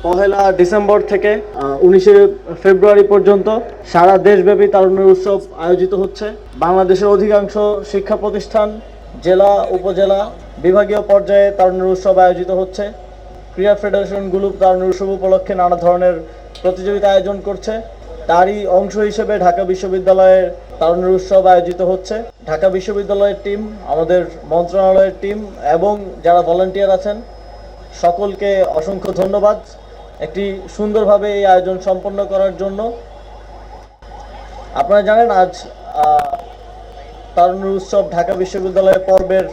পহেলা December থেকে 19শে ফেব্রুয়ারি পর্যন্ত সারা দেশব্যাপী তারুণ্যের উৎসব আয়োজিত হচ্ছে। বাংলাদেশের অধিকাংশ শিক্ষা প্রতিষ্ঠান, জেলা, উপজেলা, বিভাগীয় পর্যায়ে তারুণ্যের উৎসব আয়োজিত হচ্ছে। ক্রীড়া ফেডারেশনগুলো তারুণ্যের উৎসব উপলক্ষে নানা ধরনের প্রতিযোগিতা আয়োজন করছে। তারই অংশ হিসেবে ঢাকা বিশ্ববিদ্যালয়ের তারুণ্যের উৎসব আয়োজিত হচ্ছে। ঢাকা বিশ্ববিদ্যালয়ের টিম, আমাদের মন্ত্রণালয়ের টিম এবং যারা ভলান্টিয়ার আছেন সকলকে অসংখ্য ধন্যবাদ একটি সুন্দরভাবে এই আয়োজন সম্পন্ন করার জন্য। আপনারা জানেন আজ তারুণ্যের উৎসব ঢাকা বিশ্ববিদ্যালয় পর্বের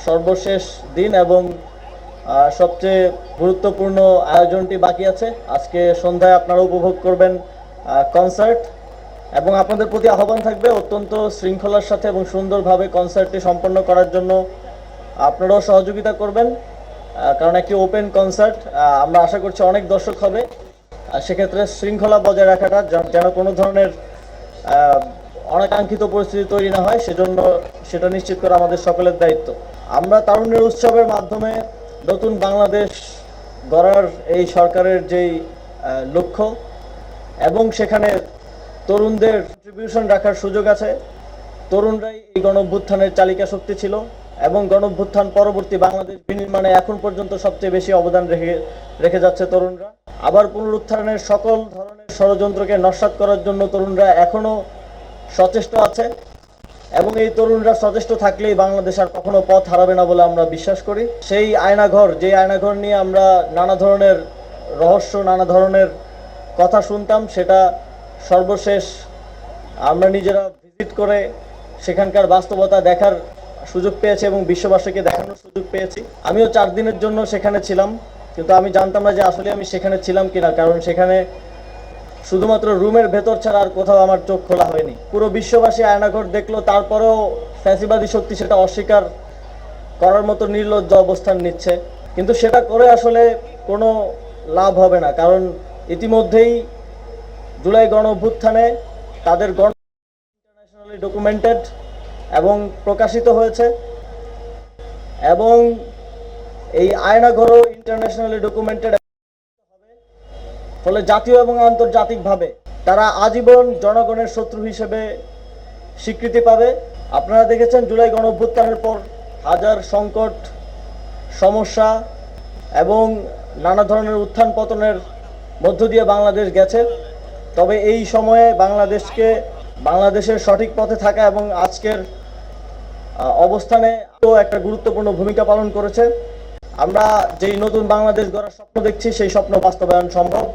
সর্বশেষ দিন এবং সবচেয়ে গুরুত্বপূর্ণ আয়োজনটি বাকি আছে। আজকে সন্ধ্যায় আপনারা উপভোগ করবেন কনসার্ট এবং আপনাদের প্রতি আহ্বান থাকবে অত্যন্ত শৃঙ্খলার সাথে এবং সুন্দরভাবে কনসার্টটি সম্পন্ন করার জন্য আপনারাও সহযোগিতা করবেন, কারণ একটি ওপেন কনসার্ট, আমরা আশা করছি অনেক দর্শক হবে। সেক্ষেত্রে শৃঙ্খলা বজায় রাখাটা যেন কোনো ধরনের অনাকাঙ্ক্ষিত পরিস্থিতি তৈরি না হয় সেজন্য সেটা নিশ্চিত করা আমাদের সকলের দায়িত্ব। আমরা তারুণ্যের উৎসবের মাধ্যমে নতুন বাংলাদেশ গড়ার এই সরকারের যেই লক্ষ্য এবং সেখানে তরুণদের কন্ট্রিবিউশন রাখার সুযোগ আছে। তরুণরাই এই গণঅভ্যুত্থানের চালিকা শক্তি ছিল এবং গণঅভ্যুত্থান পরবর্তী বাংলাদেশ বিনির্মাণে এখন পর্যন্ত সবচেয়ে বেশি অবদান রেখে যাচ্ছে তরুণরা। আবার পুনরুত্থানের সকল ধরনের ষড়যন্ত্রকে নস্যাৎ করার জন্য তরুণরা এখনো সচেষ্ট আছে এবং এই তরুণরা সচেষ্ট থাকলেই বাংলাদেশ আর কখনো পথ হারাবে না বলে আমরা বিশ্বাস করি। সেই আয়নাঘর, যে আয়নাঘর নিয়ে আমরা নানা ধরনের রহস্য, নানা ধরনের কথা শুনতাম, সেটা সর্বশেষ আমরা নিজেরা ভিজিট করে সেখানকার বাস্তবতা দেখার সুযোগ পেয়েছি এবং বিশ্ববাসীকে দেখানোর সুযোগ পেয়েছি। আমিও 4 দিনের জন্য সেখানে ছিলাম, কিন্তু আমি জানতাম না যে আসলে আমি সেখানে ছিলাম কিনা, কারণ সেখানে শুধুমাত্র রুমের ভেতর ছাড়া আর কোথাও আমার চোখ খোলা হয়নি। পুরো বিশ্ববাসী আয়নাঘর দেখলো, তারপরেও ফ্যাসিবাদী শক্তি সেটা অস্বীকার করার মতো নির্লজ্জ অবস্থান নিচ্ছে। কিন্তু সেটা করে আসলে কোনো লাভ হবে না, কারণ ইতিমধ্যেই জুলাই গণ অভ্যুত্থানে তাদের ইন্টারন্যাশনালি ডকুমেন্টেড এবং প্রকাশিত হয়েছে এবং এই আয়নাঘরও ইন্টারন্যাশনালি ডকুমেন্টেড হবে। ফলে জাতীয় এবং আন্তর্জাতিকভাবে তারা আজীবন জনগণের শত্রু হিসেবে স্বীকৃতি পাবে। আপনারা দেখেছেন জুলাই গণ অভ্যুত্থানের পর হাজার সংকট, সমস্যা এবং নানা ধরনের উত্থান পতনের মধ্য দিয়ে বাংলাদেশ গেছে। তবে এই সময়ে বাংলাদেশের সঠিক পথে থাকা এবং আজকের অবস্থানে একটা গুরুত্বপূর্ণ ভূমিকা পালন করেছে। আমরা যেই নতুন বাংলাদেশ গড়ার স্বপ্ন দেখছি সেই স্বপ্ন বাস্তবায়ন সম্ভব।